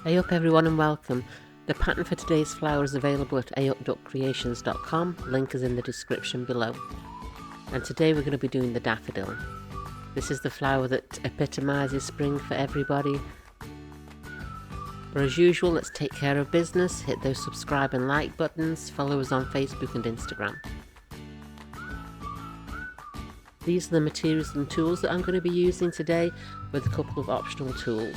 Hey up everyone and welcome. The pattern for today's flower is available at ayupduckcreations.com, link is in the description below. And today we're going to be doing the daffodil. This is the flower that epitomises spring for everybody. But as usual, let's take care of business, hit those subscribe and like buttons, follow us on Facebook and Instagram. These are the materials and tools that I'm going to be using today, with a couple of optional tools.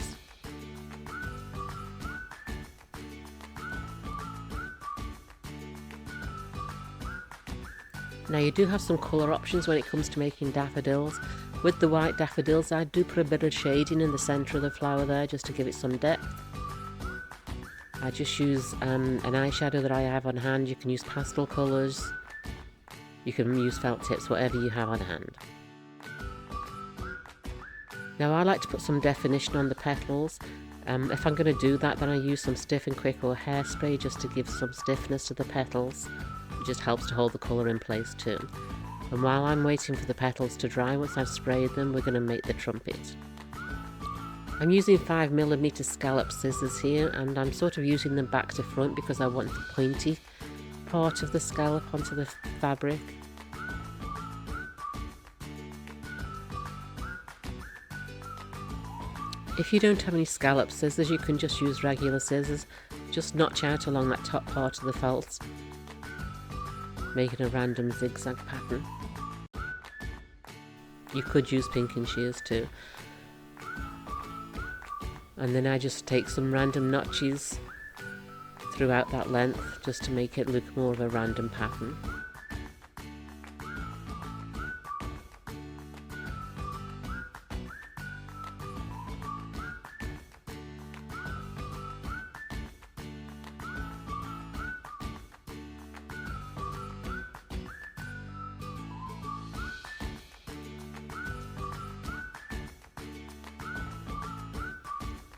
Now you do have some colour options when it comes to making daffodils. With the white daffodils I do put a bit of shading in the centre of the flower there just to give it some depth. I just use an eyeshadow that I have on hand. You can use pastel colours, you can use felt tips, whatever you have on hand. Now I like to put some definition on the petals. If I'm going to do that, then I use some Stiff and Quick or hairspray just to give some stiffness to the petals. It just helps to hold the colour in place too. And while I'm waiting for the petals to dry, once I've sprayed them, we're going to make the trumpet. I'm using 5mm scallop scissors here, and I'm sort of using them back to front because I want the pointy part of the scallop onto the fabric. If you don't have any scallop scissors, you can just use regular scissors. Just notch out along that top part of the felt, making a random zigzag pattern. You could use pinking shears too. And then I just take some random notches throughout that length just to make it look more of a random pattern.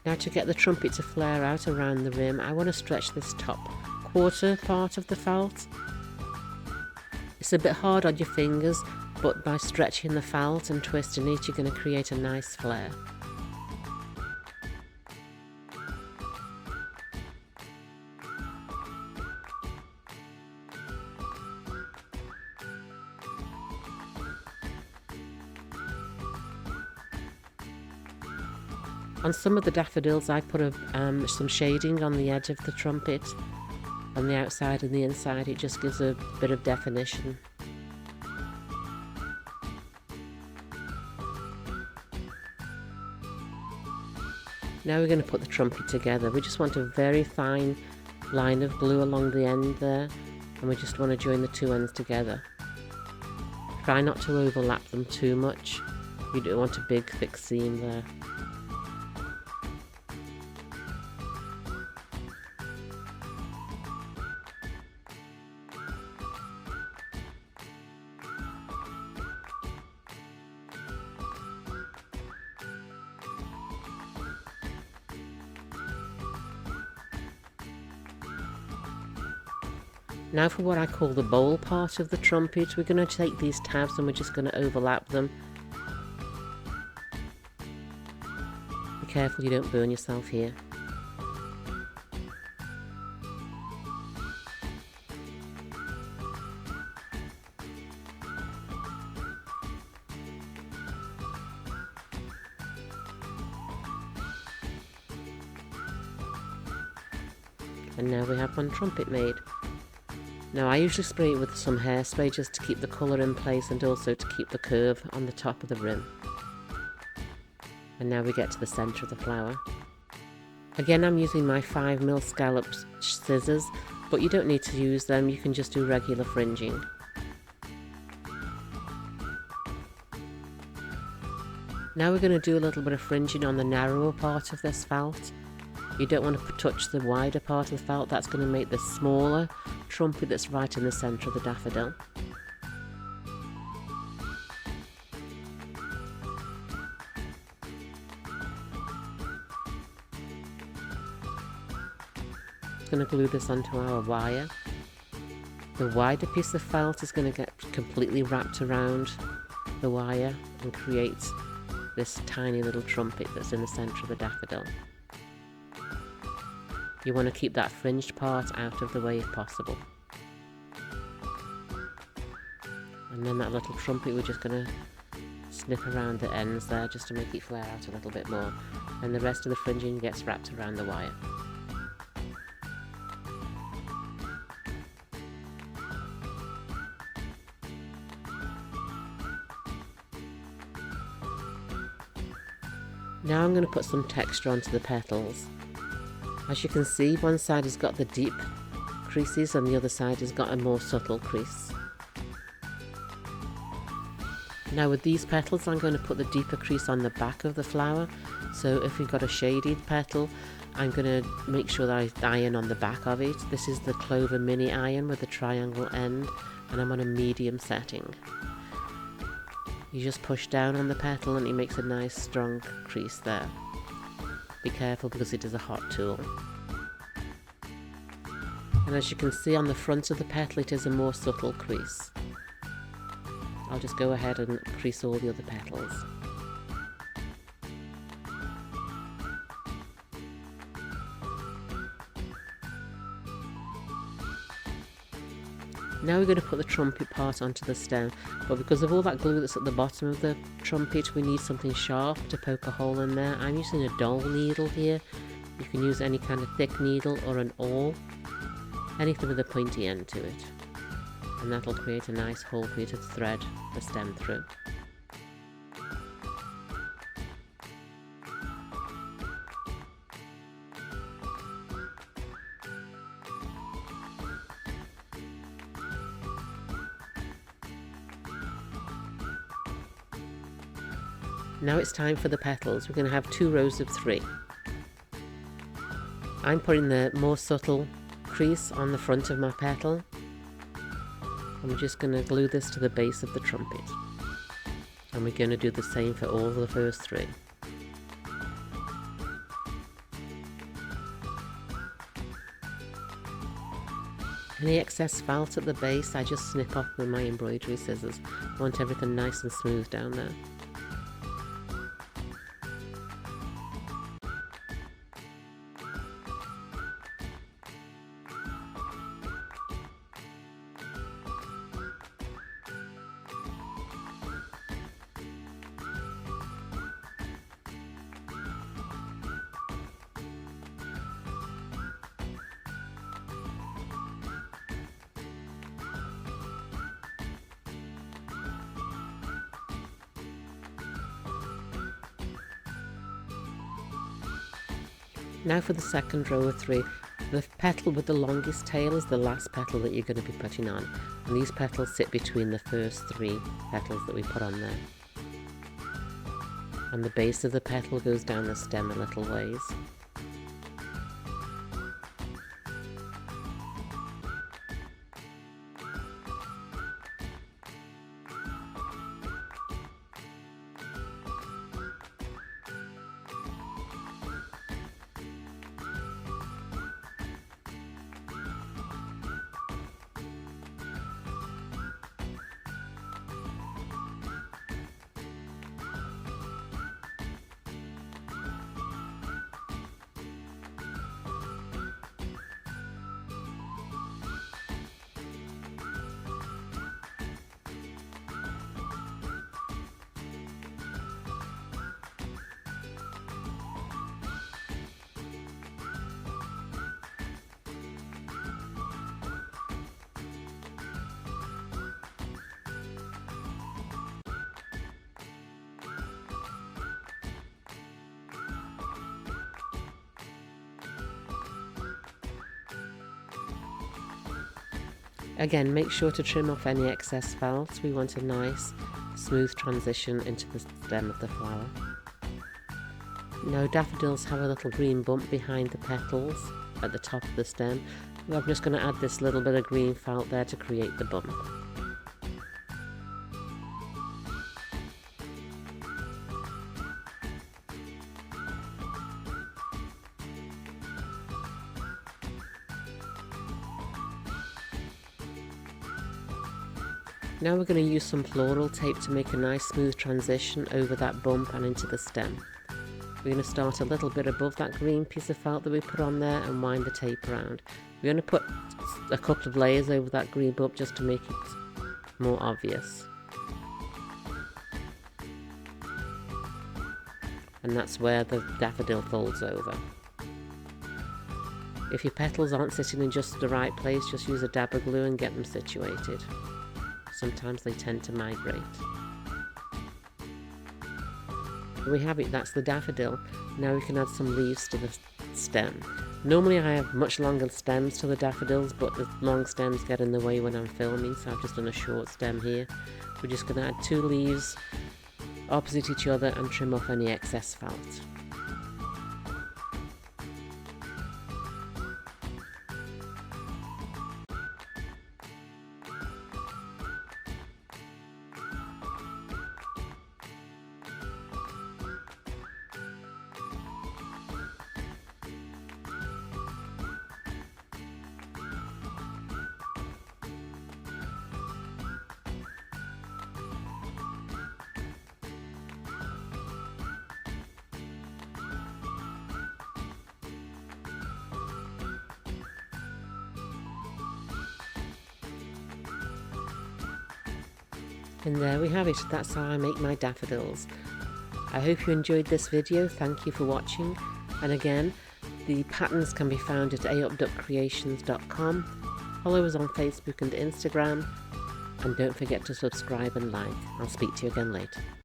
Now to get the trumpet to flare out around the rim, I want to stretch this top quarter part of the felt. It's a bit hard on your fingers, but by stretching the felt and twisting it, you're going to create a nice flare. On some of the daffodils I put some shading on the edge of the trumpet, on the outside and the inside. It just gives a bit of definition. Now we're going to put the trumpet together. We just want a very fine line of glue along the end there, and we just want to join the two ends together. Try not to overlap them too much. You don't want a big thick seam there. Now for what I call the bowl part of the trumpet, we're going to take these tabs and we're just going to overlap them. Be careful you don't burn yourself here. And now we have one trumpet made. Now I usually spray it with some hairspray just to keep the colour in place and also to keep the curve on the top of the rim. And now we get to the centre of the flower. Again, I'm using my 5mm scallop scissors, but you don't need to use them, you can just do regular fringing. Now we're going to do a little bit of fringing on the narrower part of this felt. You don't want to touch the wider part of the felt, that's going to make the smaller trumpet that's right in the centre of the daffodil. I'm going to glue this onto our wire. The wider piece of felt is going to get completely wrapped around the wire and create this tiny little trumpet that's in the centre of the daffodil. You want to keep that fringed part out of the way if possible. And then that little trumpet, we're just going to snip around the ends there just to make it flare out a little bit more. And the rest of the fringing gets wrapped around the wire. Now I'm going to put some texture onto the petals. As you can see, one side has got the deep creases and the other side has got a more subtle crease. Now with these petals, I'm going to put the deeper crease on the back of the flower. So if you've got a shaded petal, I'm going to make sure that I iron on the back of it. This is the Clover Mini Iron with a triangle end, and I'm on a medium setting. You just push down on the petal and it makes a nice strong crease there. Be careful because it is a hot tool. And as you can see on the front of the petal, it is a more subtle crease. I'll just go ahead and crease all the other petals. Now we're going to put the trumpet part onto the stem, but because of all that glue that's at the bottom of the trumpet, we need something sharp to poke a hole in there. I'm using a doll needle here. You can use any kind of thick needle or an awl, anything with a pointy end to it. And that'll create a nice hole for you to thread the stem through. Now it's time for the petals. We're going to have 2 rows of 3. I'm putting the more subtle crease on the front of my petal. I'm just going to glue this to the base of the trumpet. And we're going to do the same for all the first 3. Any excess felt at the base, I just snip off with my embroidery scissors. I want everything nice and smooth down there. Now for the second row of 3. The petal with the longest tail is the last petal that you're going to be putting on, and these petals sit between the first 3 petals that we put on there. And the base of the petal goes down the stem a little ways. Again, make sure to trim off any excess felt. We want a nice, smooth transition into the stem of the flower. Now daffodils have a little green bump behind the petals at the top of the stem. I'm just going to add this little bit of green felt there to create the bump. Now we're going to use some floral tape to make a nice smooth transition over that bump and into the stem. We're going to start a little bit above that green piece of felt that we put on there and wind the tape around. We're going to put a couple of layers over that green bulb just to make it more obvious. And that's where the daffodil folds over. If your petals aren't sitting in just the right place, just use a dab of glue and get them situated. Sometimes they tend to migrate. We have it, that's the daffodil. Now we can add some leaves to the stem. Normally I have much longer stems to the daffodils, but the long stems get in the way when I'm filming, so I've just done a short stem here. We're just going to add 2 leaves opposite each other and trim off any excess felt. And there we have it, that's how I make my daffodils. I hope you enjoyed this video, thank you for watching, and again, the patterns can be found at aupduckcreations.com. Follow us on Facebook and Instagram, and don't forget to subscribe and like. I'll speak to you again later.